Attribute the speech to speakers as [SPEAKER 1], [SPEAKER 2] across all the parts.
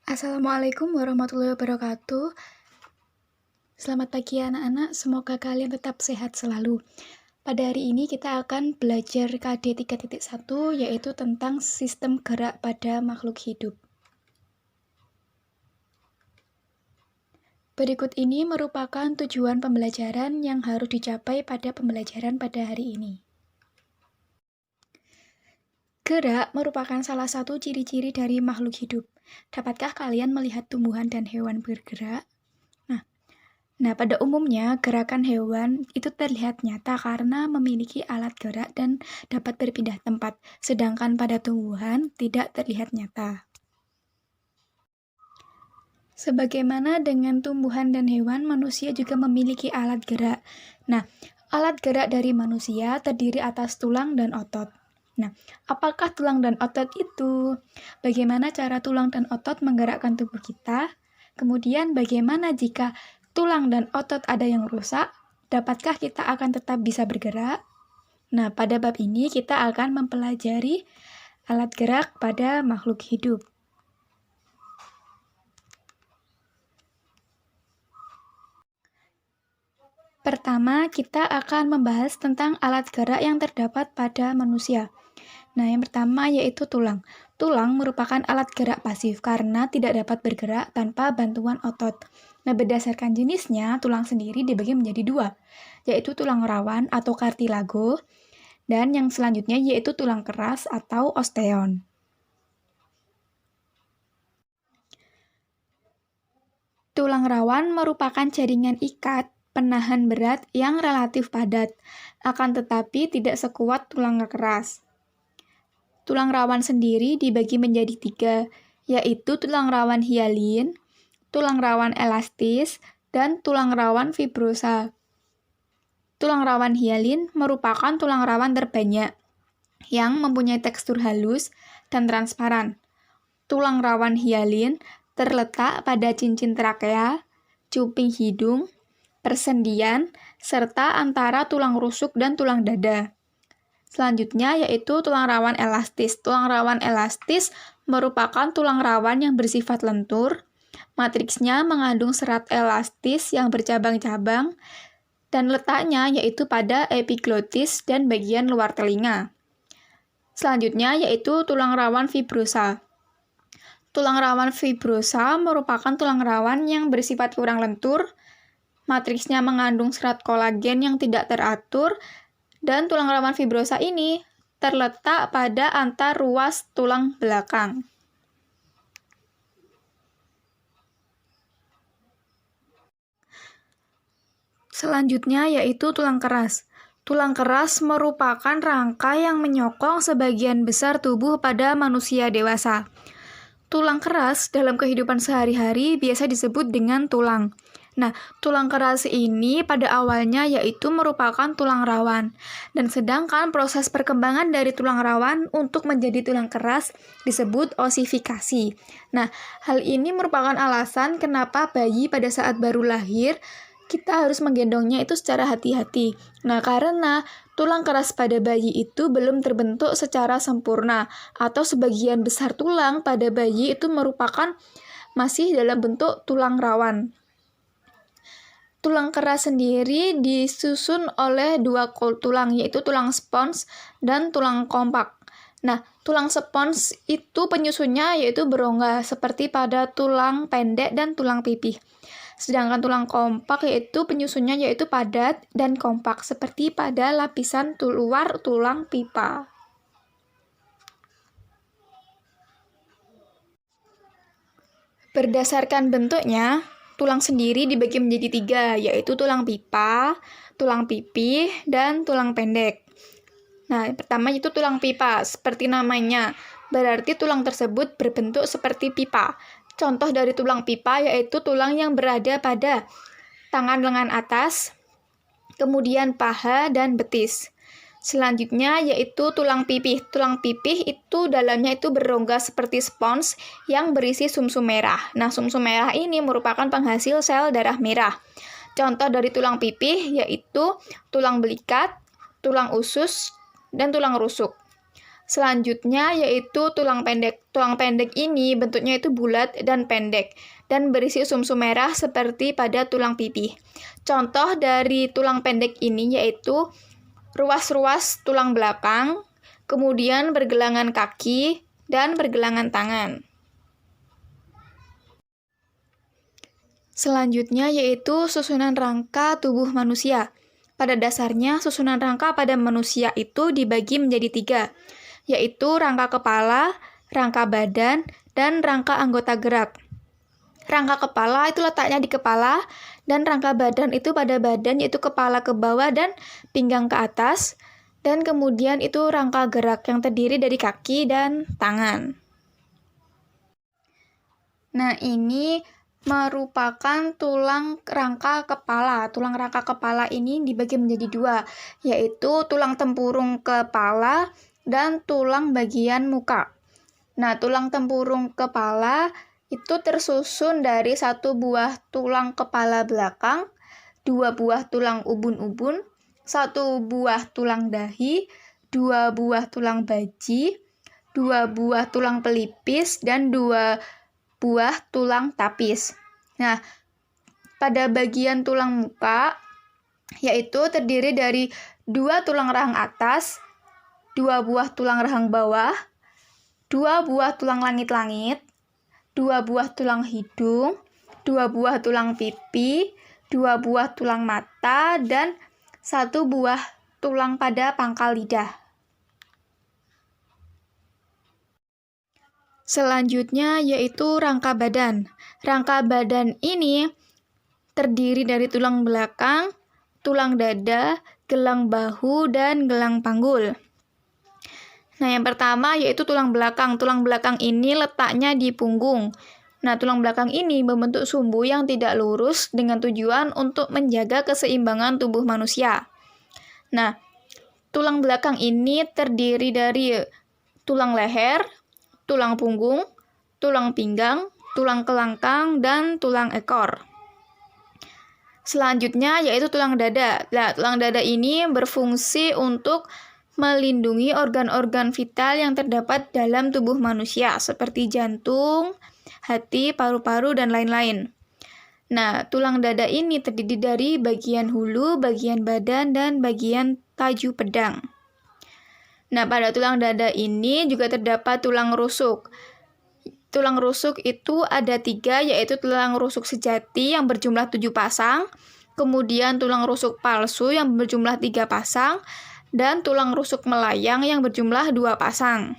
[SPEAKER 1] Assalamualaikum warahmatullahi wabarakatuh. Selamat pagi anak-anak, semoga kalian tetap sehat selalu. Pada hari ini kita akan belajar KD 3.1 yaitu tentang sistem gerak pada makhluk hidup. Berikut ini merupakan tujuan pembelajaran yang harus dicapai pada pembelajaran pada hari ini. Gerak merupakan salah satu ciri-ciri dari makhluk hidup. Dapatkah kalian melihat tumbuhan dan hewan bergerak? Nah, pada umumnya gerakan hewan itu terlihat nyata karena memiliki alat gerak dan dapat berpindah tempat, sedangkan pada tumbuhan tidak terlihat nyata. Sebagaimana dengan tumbuhan dan hewan, manusia juga memiliki alat gerak. Nah, alat gerak dari manusia terdiri atas tulang dan otot. Nah, apakah tulang dan otot itu? Bagaimana cara tulang dan otot menggerakkan tubuh kita? Kemudian bagaimana jika tulang dan otot ada yang rusak? Dapatkah kita akan tetap bisa bergerak? Nah, pada bab ini kita akan mempelajari alat gerak pada makhluk hidup. Pertama, kita akan membahas tentang alat gerak yang terdapat pada manusia. Nah, yang pertama yaitu tulang. Tulang merupakan alat gerak pasif karena tidak dapat bergerak tanpa bantuan otot. Nah, berdasarkan jenisnya, tulang sendiri dibagi menjadi dua, yaitu tulang rawan atau kartilago, dan yang selanjutnya yaitu tulang keras atau osteon. Tulang rawan merupakan jaringan ikat penahan berat yang relatif padat, akan tetapi tidak sekuat tulang keras. Tulang rawan sendiri dibagi menjadi tiga, yaitu tulang rawan hialin, tulang rawan elastis, dan tulang rawan fibrosa. Tulang rawan hialin merupakan tulang rawan terbanyak yang mempunyai tekstur halus dan transparan. Tulang rawan hialin terletak pada cincin trakea, cuping hidung, persendian, serta antara tulang rusuk dan tulang dada. Selanjutnya yaitu tulang rawan elastis. Tulang rawan elastis merupakan tulang rawan yang bersifat lentur. Matriksnya mengandung serat elastis yang bercabang-cabang dan letaknya yaitu pada epiglotis dan bagian luar telinga. Selanjutnya yaitu tulang rawan fibrosa. Tulang rawan fibrosa merupakan tulang rawan yang bersifat kurang lentur. Matriksnya mengandung serat kolagen yang tidak teratur. Dan tulang rawan fibrosa ini terletak pada antar ruas tulang belakang. Selanjutnya yaitu tulang keras. Tulang keras merupakan rangka yang menyokong sebagian besar tubuh pada manusia dewasa. Tulang keras dalam kehidupan sehari-hari biasa disebut dengan tulang. Nah, tulang keras ini pada awalnya yaitu merupakan tulang rawan. Dan sedangkan proses perkembangan dari tulang rawan untuk menjadi tulang keras disebut osifikasi. Nah, hal ini merupakan alasan kenapa bayi pada saat baru lahir kita harus menggendongnya itu secara hati-hati. Nah, karena tulang keras pada bayi itu belum terbentuk secara sempurna, atau sebagian besar tulang pada bayi itu merupakan masih dalam bentuk tulang rawan. Tulang keras sendiri disusun oleh dua tulang, yaitu tulang spons dan tulang kompak. Nah, tulang spons itu penyusunnya yaitu berongga seperti pada tulang pendek dan tulang pipih. Sedangkan tulang kompak yaitu penyusunnya yaitu padat dan kompak seperti pada lapisan luar tulang pipa. Berdasarkan bentuknya, tulang sendiri dibagi menjadi tiga, yaitu tulang pipa, tulang pipih, dan tulang pendek. Nah, pertama itu tulang pipa, seperti namanya, berarti tulang tersebut berbentuk seperti pipa. Contoh dari tulang pipa yaitu tulang yang berada pada tangan lengan atas, kemudian paha dan betis. Selanjutnya yaitu tulang pipih. Tulang pipih itu dalamnya itu berongga seperti spons yang berisi sumsum merah. Nah, sumsum merah ini merupakan penghasil sel darah merah. Contoh dari tulang pipih yaitu tulang belikat, tulang usus, dan tulang rusuk. Selanjutnya yaitu tulang pendek. Tulang pendek ini bentuknya itu bulat dan pendek dan berisi sumsum merah seperti pada tulang pipih. Contoh dari tulang pendek ini yaitu ruas-ruas tulang belakang, kemudian pergelangan kaki, dan pergelangan tangan. Selanjutnya yaitu susunan rangka tubuh manusia. Pada dasarnya, susunan rangka pada manusia itu dibagi menjadi 3, yaitu rangka kepala, rangka badan, dan rangka anggota gerak. Rangka kepala itu letaknya di kepala, dan rangka badan itu pada badan, yaitu kepala ke bawah dan pinggang ke atas, dan kemudian itu rangka gerak yang terdiri dari kaki dan tangan. Nah, ini merupakan tulang rangka kepala. Tulang rangka kepala ini dibagi menjadi 2, yaitu tulang tempurung kepala dan tulang bagian muka. Nah, tulang tempurung kepala itu tersusun dari 1 buah tulang kepala belakang, 2 buah tulang ubun-ubun, 1 buah tulang dahi, 2 buah tulang baji, 2 buah tulang pelipis, dan 2 buah tulang tapis. Nah, pada bagian tulang muka, yaitu terdiri dari 2 tulang rahang atas, 2 buah tulang rahang bawah, 2 buah tulang langit-langit, 2 buah tulang hidung, 2 buah tulang pipi, 2 buah tulang mata, dan 1 buah tulang pada pangkal lidah. Selanjutnya yaitu rangka badan. Rangka badan ini terdiri dari tulang belakang, tulang dada, gelang bahu, dan gelang panggul. Nah, yang pertama yaitu tulang belakang. Tulang belakang ini letaknya di punggung. Nah, tulang belakang ini membentuk sumbu yang tidak lurus dengan tujuan untuk menjaga keseimbangan tubuh manusia. Nah, tulang belakang ini terdiri dari tulang leher, tulang punggung, tulang pinggang, tulang kelangkang, dan tulang ekor. Selanjutnya yaitu tulang dada. Nah, tulang dada ini berfungsi untuk melindungi organ-organ vital yang terdapat dalam tubuh manusia, seperti jantung, hati, paru-paru, dan lain-lain. Nah, tulang dada ini terdiri dari bagian hulu, bagian badan, dan bagian taju pedang. Nah, pada tulang dada ini juga terdapat tulang rusuk. Tulang rusuk itu ada 3, yaitu tulang rusuk sejati yang berjumlah 7 pasang, kemudian tulang rusuk palsu yang berjumlah 3 pasang, dan tulang rusuk melayang yang berjumlah 2 pasang.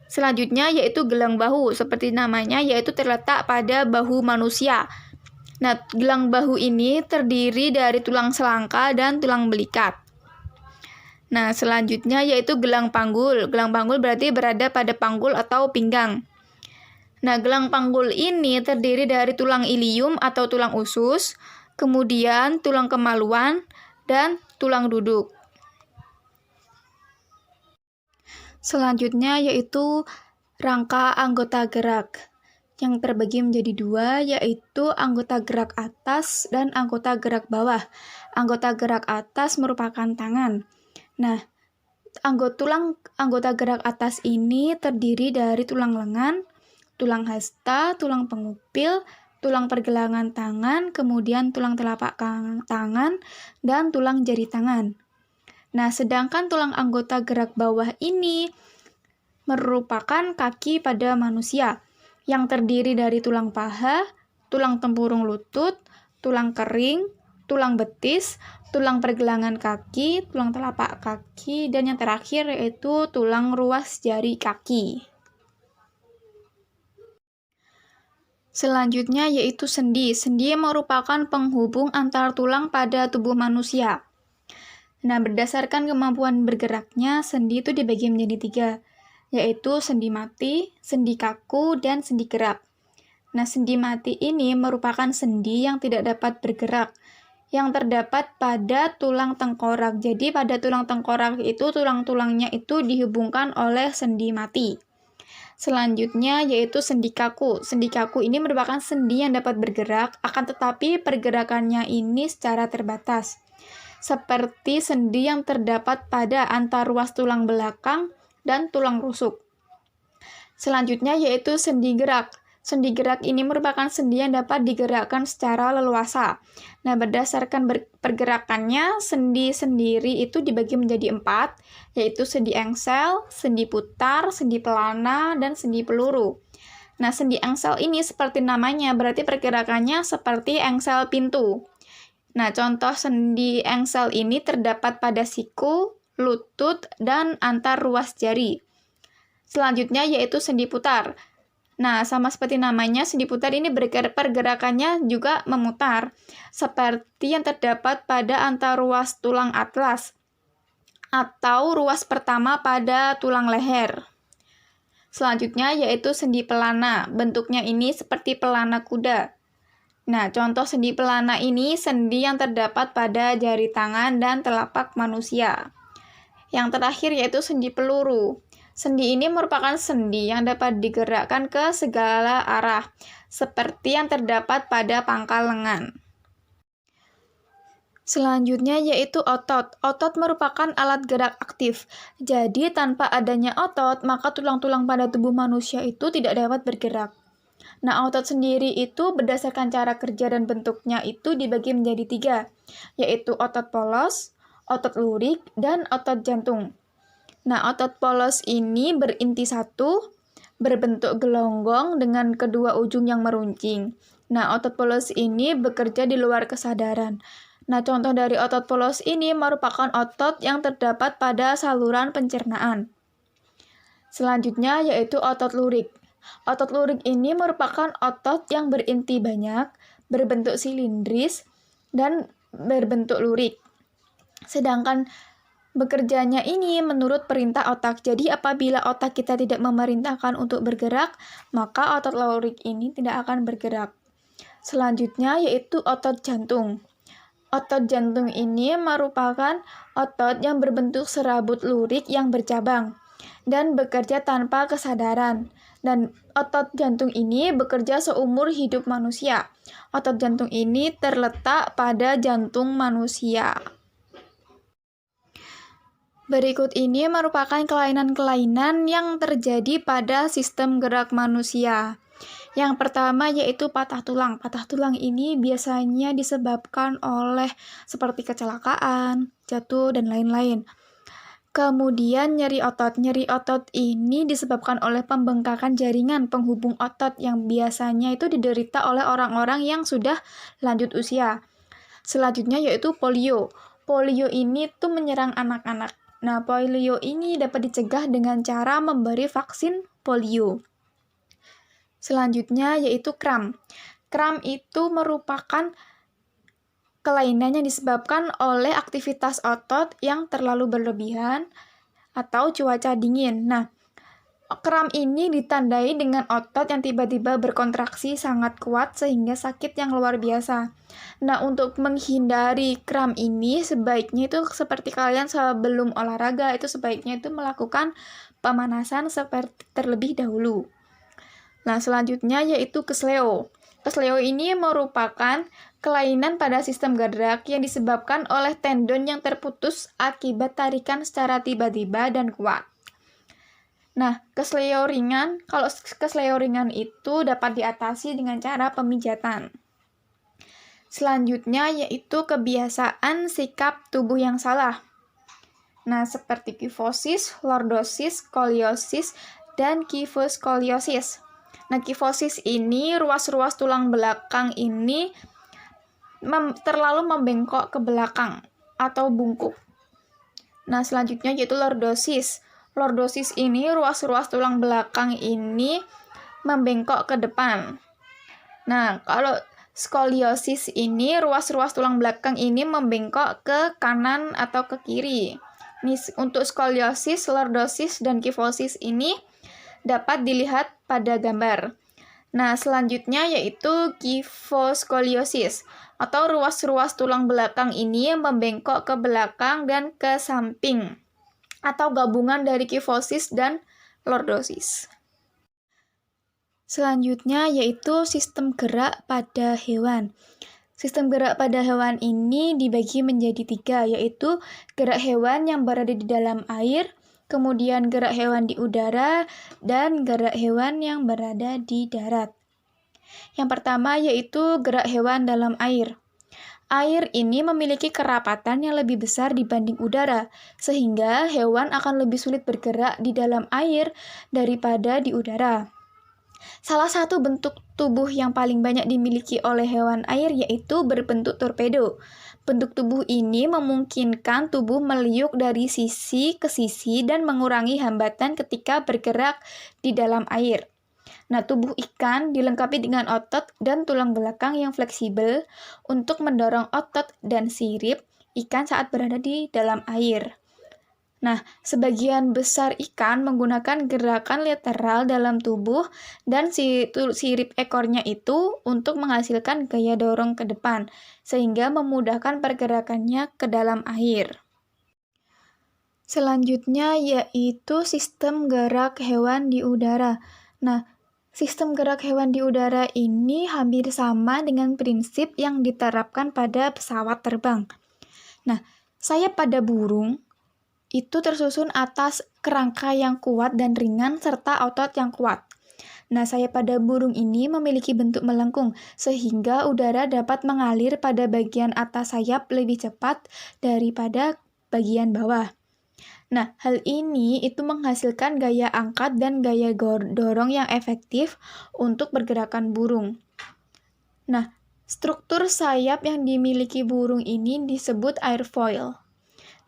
[SPEAKER 1] Selanjutnya yaitu gelang bahu, seperti namanya yaitu terletak pada bahu manusia. Nah, gelang bahu ini terdiri dari tulang selangka dan tulang belikat. Nah, selanjutnya yaitu gelang panggul. Gelang panggul berarti berada pada panggul atau pinggang. Nah, gelang panggul ini terdiri dari tulang ilium atau tulang usus, kemudian tulang kemaluan, dan tulang duduk. Selanjutnya yaitu rangka anggota gerak yang terbagi menjadi 2, yaitu anggota gerak atas dan anggota gerak bawah. Anggota gerak atas merupakan tangan. Nah, anggota gerak atas ini terdiri dari tulang lengan, tulang hasta, tulang pengupil, tulang pergelangan tangan, kemudian tulang telapak tangan, dan tulang jari tangan. Nah, sedangkan tulang anggota gerak bawah ini merupakan kaki pada manusia, yang terdiri dari tulang paha, tulang tempurung lutut, tulang kering, tulang betis, tulang pergelangan kaki, tulang telapak kaki, dan yang terakhir yaitu tulang ruas jari kaki. Selanjutnya yaitu sendi. Sendi merupakan penghubung antar tulang pada tubuh manusia. Nah, berdasarkan kemampuan bergeraknya, sendi itu dibagi menjadi 3, yaitu sendi mati, sendi kaku, dan sendi gerak. Nah, sendi mati ini merupakan sendi yang tidak dapat bergerak, yang terdapat pada tulang tengkorak. Jadi pada tulang tengkorak itu tulang-tulangnya itu dihubungkan oleh sendi mati. Selanjutnya yaitu sendi kaku. Sendi kaku ini merupakan sendi yang dapat bergerak, akan tetapi pergerakannya ini secara terbatas. Seperti sendi yang terdapat pada antar ruas tulang belakang dan tulang rusuk. Selanjutnya yaitu sendi gerak. Sendi gerak ini merupakan sendi yang dapat digerakkan secara leluasa. Nah, berdasarkan pergerakannya, sendi sendiri itu dibagi menjadi 4, yaitu sendi engsel, sendi putar, sendi pelana, dan sendi peluru. Nah, sendi engsel ini seperti namanya, berarti pergerakannya seperti engsel pintu. Nah, contoh sendi engsel ini terdapat pada siku, lutut, dan antar ruas jari. Selanjutnya yaitu sendi putar. Nah, sama seperti namanya, sendi putar ini pergerakannya juga memutar, seperti yang terdapat pada antar ruas tulang atlas, atau ruas pertama pada tulang leher. Selanjutnya yaitu sendi pelana. Bentuknya ini seperti pelana kuda. Nah, contoh sendi pelana ini sendi yang terdapat pada jari tangan dan telapak manusia. Yang terakhir yaitu sendi peluru. Sendi ini merupakan sendi yang dapat digerakkan ke segala arah, seperti yang terdapat pada pangkal lengan. Selanjutnya yaitu otot. Otot merupakan alat gerak aktif. Jadi tanpa adanya otot, maka tulang-tulang pada tubuh manusia itu tidak dapat bergerak. Nah, otot sendiri itu berdasarkan cara kerja dan bentuknya itu dibagi menjadi 3, yaitu otot polos, otot lurik, dan otot jantung. Nah, otot polos ini berinti 1, berbentuk gelonggong dengan kedua ujung yang meruncing. Nah, otot polos ini bekerja di luar kesadaran. Nah, contoh dari otot polos ini merupakan otot yang terdapat pada saluran pencernaan. Selanjutnya yaitu otot lurik. Otot lurik ini merupakan otot yang berinti banyak, berbentuk silindris, dan berbentuk lurik. Sedangkan bekerjanya ini menurut perintah otak. Jadi apabila otak kita tidak memerintahkan untuk bergerak, maka otot lurik ini tidak akan bergerak. Selanjutnya yaitu otot jantung. Otot jantung ini merupakan otot yang berbentuk serabut lurik yang bercabang dan bekerja tanpa kesadaran. Dan otot jantung ini bekerja seumur hidup manusia. Otot jantung ini terletak pada jantung manusia. Berikut ini merupakan kelainan-kelainan yang terjadi pada sistem gerak manusia. Yang pertama yaitu patah tulang. Patah tulang ini biasanya disebabkan oleh seperti kecelakaan, jatuh, dan lain-lain. Kemudian nyeri otot. Nyeri otot ini disebabkan oleh pembengkakan jaringan penghubung otot yang biasanya itu diderita oleh orang-orang yang sudah lanjut usia. Selanjutnya yaitu polio. Polio ini tuh menyerang anak-anak. Nah, polio ini dapat dicegah dengan cara memberi vaksin polio. Selanjutnya yaitu kram. Kram itu merupakan kelainan yang disebabkan oleh aktivitas otot yang terlalu berlebihan atau cuaca dingin. Nah, kram ini ditandai dengan otot yang tiba-tiba berkontraksi sangat kuat sehingga sakit yang luar biasa. Nah, untuk menghindari kram ini sebaiknya itu seperti kalian sebelum olahraga itu sebaiknya itu melakukan pemanasan seperti terlebih dahulu. Nah, selanjutnya yaitu kesleo. Kesleo ini merupakan kelainan pada sistem gerak yang disebabkan oleh tendon yang terputus akibat tarikan secara tiba-tiba dan kuat. Nah, kesleo ringan, kalau kesleo ringan itu dapat diatasi dengan cara pemijatan. Selanjutnya yaitu kebiasaan sikap tubuh yang salah. Nah, seperti kifosis, lordosis, skoliosis, dan kifoskoliosis. Nah, kifosis ini ruas-ruas tulang belakang ini terlalu membengkok ke belakang atau bungkuk. Nah, selanjutnya yaitu lordosis. Lordosis ini ruas-ruas tulang belakang ini membengkok ke depan. Nah, kalau skoliosis ini ruas-ruas tulang belakang ini membengkok ke kanan atau ke kiri. Nih, untuk skoliosis, lordosis, dan kifosis ini dapat dilihat pada gambar. Nah, selanjutnya yaitu kifoskoliosis atau ruas-ruas tulang belakang ini membengkok ke belakang dan ke samping atau gabungan dari kifosis dan lordosis. Selanjutnya yaitu sistem gerak pada hewan. Sistem gerak pada hewan ini dibagi menjadi 3, yaitu gerak hewan yang berada di dalam air, kemudian gerak hewan di udara, dan gerak hewan yang berada di darat. Yang pertama yaitu gerak hewan dalam air. Air ini memiliki kerapatan yang lebih besar dibanding udara, sehingga hewan akan lebih sulit bergerak di dalam air daripada di udara. Salah satu bentuk tubuh yang paling banyak dimiliki oleh hewan air yaitu berbentuk torpedo. Bentuk tubuh ini memungkinkan tubuh meliuk dari sisi ke sisi dan mengurangi hambatan ketika bergerak di dalam air. Nah, tubuh ikan dilengkapi dengan otot dan tulang belakang yang fleksibel untuk mendorong otot dan sirip ikan saat berada di dalam air. Nah, sebagian besar ikan menggunakan gerakan lateral dalam tubuh dan sirip ekornya itu untuk menghasilkan gaya dorong ke depan, sehingga memudahkan pergerakannya ke dalam air. Selanjutnya yaitu sistem gerak hewan di udara. Nah, sistem gerak hewan di udara ini hampir sama dengan prinsip yang diterapkan pada pesawat terbang. Nah, sayap pada burung itu tersusun atas kerangka yang kuat dan ringan serta otot yang kuat. Nah, sayap pada burung ini memiliki bentuk melengkung, sehingga udara dapat mengalir pada bagian atas sayap lebih cepat daripada bagian bawah. Nah, hal ini itu menghasilkan gaya angkat dan gaya dorong yang efektif untuk pergerakan burung. Nah, struktur sayap yang dimiliki burung ini disebut airfoil.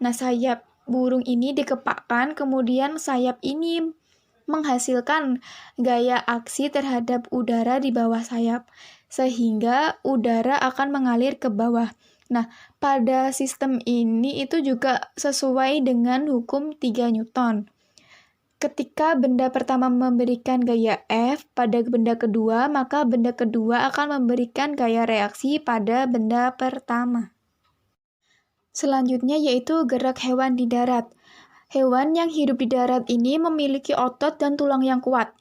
[SPEAKER 1] Nah, sayap burung ini dikepakkan, kemudian sayap ini menghasilkan gaya aksi terhadap udara di bawah sayap, sehingga udara akan mengalir ke bawah. Nah, pada sistem ini itu juga sesuai dengan hukum 3 Newton. Ketika benda pertama memberikan gaya F pada benda kedua, maka benda kedua akan memberikan gaya reaksi pada benda pertama. Selanjutnya yaitu gerak hewan di darat. Hewan yang hidup di darat ini memiliki otot dan tulang yang kuat.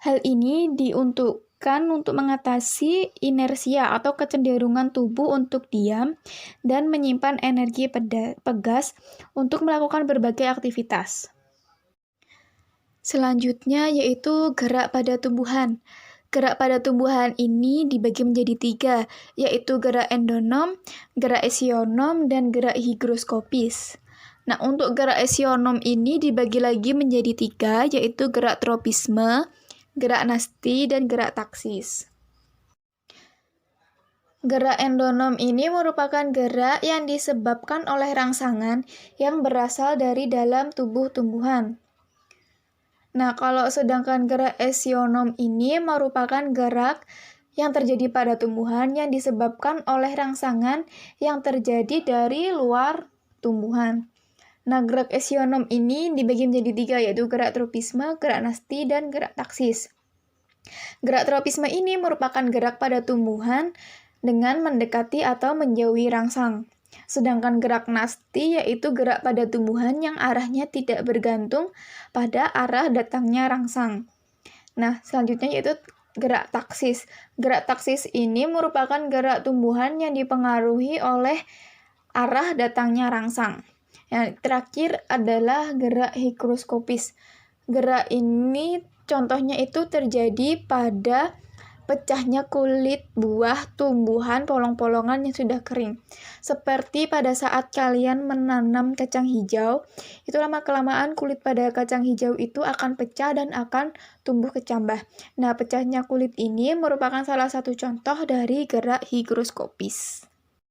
[SPEAKER 1] Hal ini diuntukkan untuk mengatasi inersia atau kecenderungan tubuh untuk diam dan menyimpan energi pegas untuk melakukan berbagai aktivitas. Selanjutnya yaitu gerak pada tumbuhan. Gerak pada tumbuhan ini dibagi menjadi 3, yaitu gerak endonom, gerak esionom, dan gerak higroskopis. Nah, untuk gerak esionom ini dibagi lagi menjadi 3, yaitu gerak tropisme, gerak nasti, dan gerak taksis. Gerak endonom ini merupakan gerak yang disebabkan oleh rangsangan yang berasal dari dalam tubuh tumbuhan. Nah, kalau sedangkan gerak esionom ini merupakan gerak yang terjadi pada tumbuhan yang disebabkan oleh rangsangan yang terjadi dari luar tumbuhan. Nah, gerak esionom ini dibagi menjadi 3, yaitu gerak tropisme, gerak nasti, dan gerak taksis. Gerak tropisme ini merupakan gerak pada tumbuhan dengan mendekati atau menjauhi rangsang. Sedangkan gerak nasti yaitu gerak pada tumbuhan yang arahnya tidak bergantung pada arah datangnya rangsang. Nah, selanjutnya yaitu gerak taksis. Gerak taksis ini merupakan gerak tumbuhan yang dipengaruhi oleh arah datangnya rangsang. Yang terakhir adalah gerak higroskopis. Gerak ini contohnya itu terjadi pada pecahnya kulit buah tumbuhan polong-polongan yang sudah kering. Seperti pada saat kalian menanam kacang hijau, itu lama-kelamaan kulit pada kacang hijau itu akan pecah dan akan tumbuh kecambah. Nah, pecahnya kulit ini merupakan salah satu contoh dari gerak higroskopis.